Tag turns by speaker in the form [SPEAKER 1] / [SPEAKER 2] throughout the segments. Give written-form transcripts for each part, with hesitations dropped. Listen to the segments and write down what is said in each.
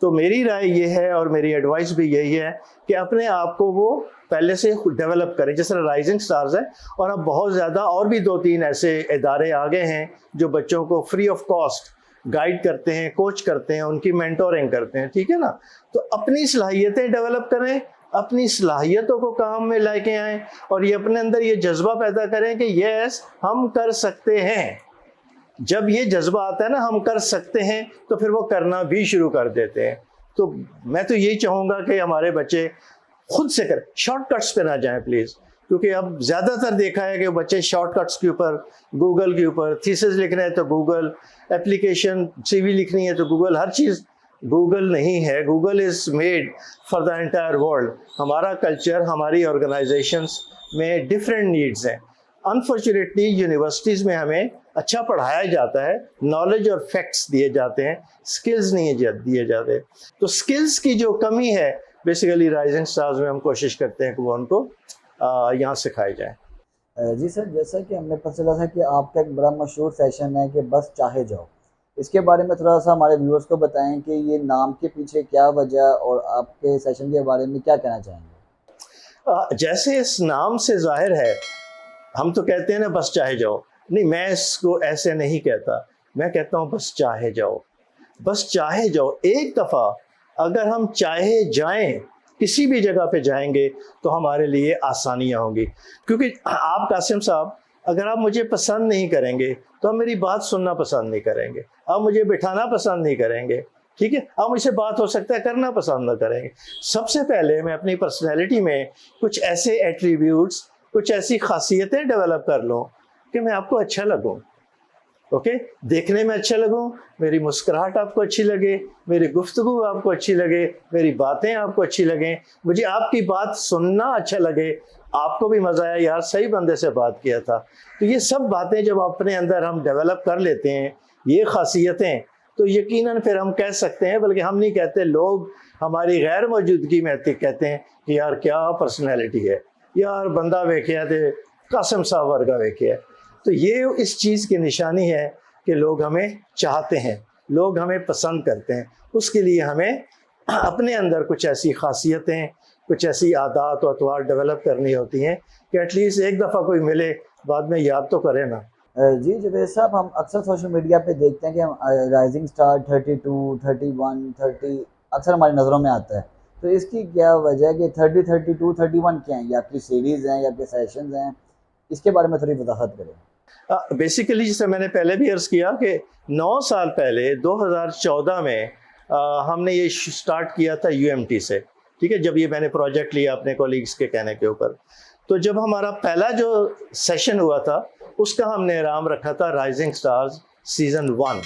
[SPEAKER 1] تو میری رائے یہ ہے اور میری ایڈوائس بھی یہی ہے کہ اپنے آپ کو وہ پہلے سے ڈیولپ کریں. جس طرح رائزنگ سٹارز ہے اور اب بہت زیادہ اور بھی 2-3 ایسے ادارے آگے ہیں جو بچوں کو فری آف کاسٹ گائیڈ کرتے ہیں, کوچ کرتے ہیں, ان کی مینٹورنگ کرتے ہیں, ٹھیک ہے نا. تو اپنی صلاحیتیں ڈیولپ کریں, اپنی صلاحیتوں کو کام میں لے کے آئیں اور یہ اپنے اندر یہ جذبہ پیدا کریں کہ یس ہم کر سکتے ہیں. جب یہ جذبہ آتا ہے نا ہم کر سکتے ہیں تو پھر وہ کرنا بھی شروع کر دیتے ہیں. تو میں تو یہی چاہوں گا کہ ہمارے بچے خود سے کریں, شارٹ کٹس پہ نہ جائیں پلیز, کیونکہ اب زیادہ تر دیکھا ہے کہ بچے شارٹ کٹس کے اوپر, گوگل کے اوپر, تھیسس لکھنا ہے تو گوگل, اپلیکیشن سی وی لکھنی ہے تو گوگل, ہر چیز گوگل نہیں ہے. Google is made for the entire world. ہمارا کلچر, ہماری آرگنائزیشنس میں ڈفرینٹ نیڈز ہیں. انفارچونیٹلی یونیورسٹیز میں ہمیں اچھا پڑھایا جاتا ہے, نالج اور فیکٹس دیے جاتے ہیں, اسکلز نہیں دیے جاتے. تو اسکلز کی جو کمی ہے بیسیکلی رائزنگ سٹارز میں ہم کوشش کرتے ہیں کہ وہ ان کو یہاں سکھائی جائے.
[SPEAKER 2] جی سر, جیسا کہ ہم نے پتہ چلا تھا کہ آپ کا ایک بڑا مشہور سیشن ہے کہ بس چاہے جاؤ, اس کے بارے میں تھوڑا سا ہمارے ویورز کو بتائیں کہ یہ نام کے پیچھے کیا وجہ اور آپ کے سیشن کے بارے میں کیا کہنا چاہیں گے؟
[SPEAKER 1] جیسے اس نام سے ظاہر ہے, ہم تو کہتے ہیں نا بس چاہے جاؤ, نہیں میں اس کو ایسے نہیں کہتا, میں کہتا ہوں بس چاہے جاؤ. بس چاہے جاؤ, ایک دفعہ اگر ہم چاہے جائیں, کسی بھی جگہ پہ جائیں گے تو ہمارے لیے آسانیاں ہوں گی. کیونکہ آپ قاسم صاحب اگر آپ مجھے پسند نہیں کریں گے تو آپ میری بات سننا پسند نہیں کریں گے, آپ مجھے بٹھانا پسند نہیں کریں گے, ٹھیک ہے, آپ مجھ سے بات ہو سکتا ہے کرنا پسند نہ کریں گے. سب سے پہلے میں اپنی پرسنالٹی میں کچھ ایسے ایٹریبیوٹس, کچھ ایسی خاصیتیں ڈیولپ کر لوں کہ میں آپ کو اچھا لگوں, اوکے, دیکھنے میں اچھا لگوں, میری مسکراہٹ آپ کو اچھی لگے, میری گفتگو آپ کو اچھی لگے, میری باتیں آپ کو اچھی لگیں, مجھے آپ کی بات سننا اچھا لگے, آپ کو بھی مزہ آیا یار صحیح بندے سے بات کیا تھا. تو یہ سب باتیں جب اپنے اندر ہم ڈیولپ کر لیتے ہیں, یہ خاصیتیں, تو یقیناً پھر ہم کہہ سکتے ہیں, بلکہ ہم نہیں کہتے, لوگ ہماری غیر موجودگی میں کہتے ہیں کہ یار کیا پرسنالٹی ہے, یار بندہ ویکھیا تے قاسم صاحب ورگا ویکھیا. تو یہ اس چیز کی نشانی ہے کہ لوگ ہمیں چاہتے ہیں, لوگ ہمیں پسند کرتے ہیں. اس کے لیے ہمیں اپنے اندر کچھ ایسی خاصیتیں, کچھ ایسی عادات و اطوار ڈیولپ کرنی ہوتی ہیں کہ ایٹ لیسٹ ایک دفعہ کوئی ملے بعد میں یاد تو کرے نا.
[SPEAKER 2] جی جاوید صاحب, ہم اکثر سوشل میڈیا پہ دیکھتے ہیں کہ رائزنگ سٹار 32, 31, 30 اکثر ہماری نظروں میں آتا ہے. تو اس کی کیا وجہ ہے کہ 30, 32, 31 کیا ہیں, یا آپ کی سیریز ہیں یا آپ کے سیشنز ہیں, اس کے بارے میں تھوڑی وضاحت کریں.
[SPEAKER 1] بیسیکلی جیسے میں نے پہلے بھی عرض کیا کہ 9 سال پہلے 2014 میں ہم نے یہ سٹارٹ کیا تھا UMT سے, ٹھیک ہے, جب یہ میں نے پروجیکٹ لیا اپنے کولیگز کے کہنے کے اوپر. تو جب ہمارا پہلا جو سیشن ہوا تھا اس کا ہم نے نام رکھا تھا رائزنگ سٹارز سیزن 1,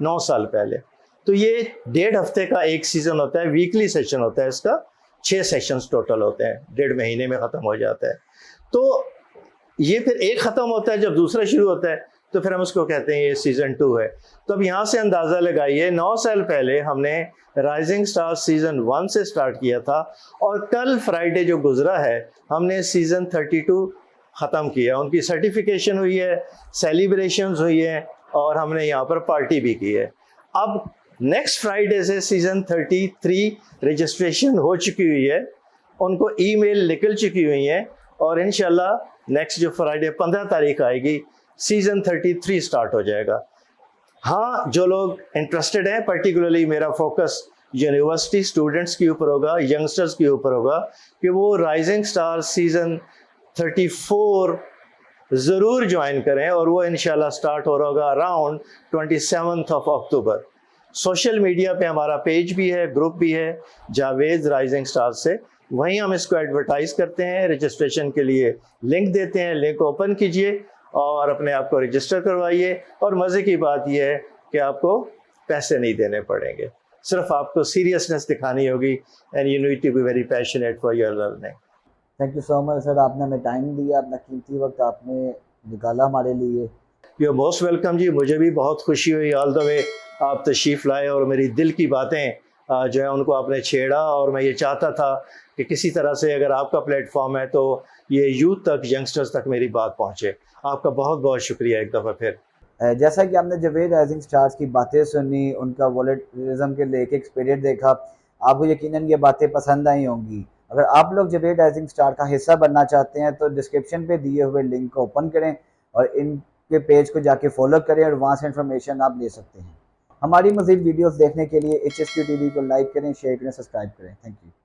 [SPEAKER 1] 9 سال پہلے. تو یہ 1.5 ہفتے کا ایک سیزن ہوتا ہے, ویکلی سیشن ہوتا ہے, اس کا 6 سیشنز ٹوٹل ہوتے ہیں, 1.5 مہینے میں ختم ہو جاتا ہے. تو یہ پھر ایک ختم ہوتا ہے, جب دوسرا شروع ہوتا ہے تو پھر ہم اس کو کہتے ہیں یہ سیزن 2 ہے. تو اب یہاں سے اندازہ لگائیے 9 سال پہلے ہم نے رائزنگ سٹار سیزن 1 سے سٹارٹ کیا تھا, اور کل فرائیڈے جو گزرا ہے ہم نے سیزن 32 ختم کیا. ان کی سرٹیفیکیشن ہوئی ہے, سیلیبریشنز ہوئی ہیں, اور ہم نے یہاں پر پارٹی بھی کی ہے. اب نیکسٹ فرائیڈے سے سیزن 33 رجسٹریشن ہو چکی ہوئی ہے, ان کو ای میل نکل چکی ہوئی ہیں, اور انشاءاللہ نیکسٹ جو فرائیڈے 15 تاریخ آئے گی سیزن 33 سٹارٹ ہو جائے گا. ہاں, جو لوگ انٹرسٹڈ ہیں, پرٹیکولرلی میرا فوکس یونیورسٹی اسٹوڈنٹس کے اوپر ہوگا, ینگسٹرز کے اوپر ہوگا, کہ وہ رائزنگ سٹار سیزن 34 ضرور جوائن کریں, اور وہ انشاءاللہ سٹارٹ ہو رہا ہوگا اراؤنڈ 27 اکتوبر. سوشل میڈیا پہ ہمارا پیج بھی ہے, گروپ بھی ہے جاوید رائزنگ سٹار سے, وہیں ہم اس کو ایڈورٹائز کرتے ہیں, رجسٹریشن کے لیے لنک دیتے ہیں, لنک اوپن کیجئے اور اپنے آپ کو رجسٹر کروائیے. اور مزے کی بات یہ ہے کہ آپ کو پیسے نہیں دینے پڑیں گے, صرف آپ کو سیریسنس دکھانی ہوگی, and you need to be very passionate for your learning.
[SPEAKER 2] Thank you so much sir, آپ نے ہمیں ٹائم دیا, اپنا قیمتی وقت آپ نے نکالا ہمارے لیے.
[SPEAKER 1] یو آر موسٹ ویلکم جی, مجھے بھی بہت خوشی ہوئی آل دا وے آپ تشریف لائے, اور میری دل کی باتیں جو ہے ان کو آپ نے چھیڑا, اور میں یہ چاہتا تھا کہ کسی طرح سے اگر آپ کا پلیٹ فارم ہے تو یہ یوتھ تک, ینگسٹرز تک میری بات پہنچے. آپ کا بہت بہت شکریہ ایک دفعہ پھر.
[SPEAKER 2] جیسا کہ ہم نے جاوید رائزنگ سٹارز کی باتیں سنی، ان کا والیٹرزم کے لے کے ایکسپیریئنس دیکھا، آپ کو یقیناً یہ باتیں پسند آئی ہوں گی۔ اگر آپ لوگ جاوید رائزنگ سٹار کا حصہ بننا چاہتے ہیں تو ڈسکرپشن پہ دیے ہوئے لنک کو اوپن کریں اور ان کے پیج کو جا کے فالو کریں اور وہاں سے انفارمیشن آپ لے سکتے ہیں۔ ہماری مزید ویڈیوز دیکھنے کے لیے HSQ TV کو لائک کریں، شیئر کریں، سبسکرائب کریں۔ Thank you.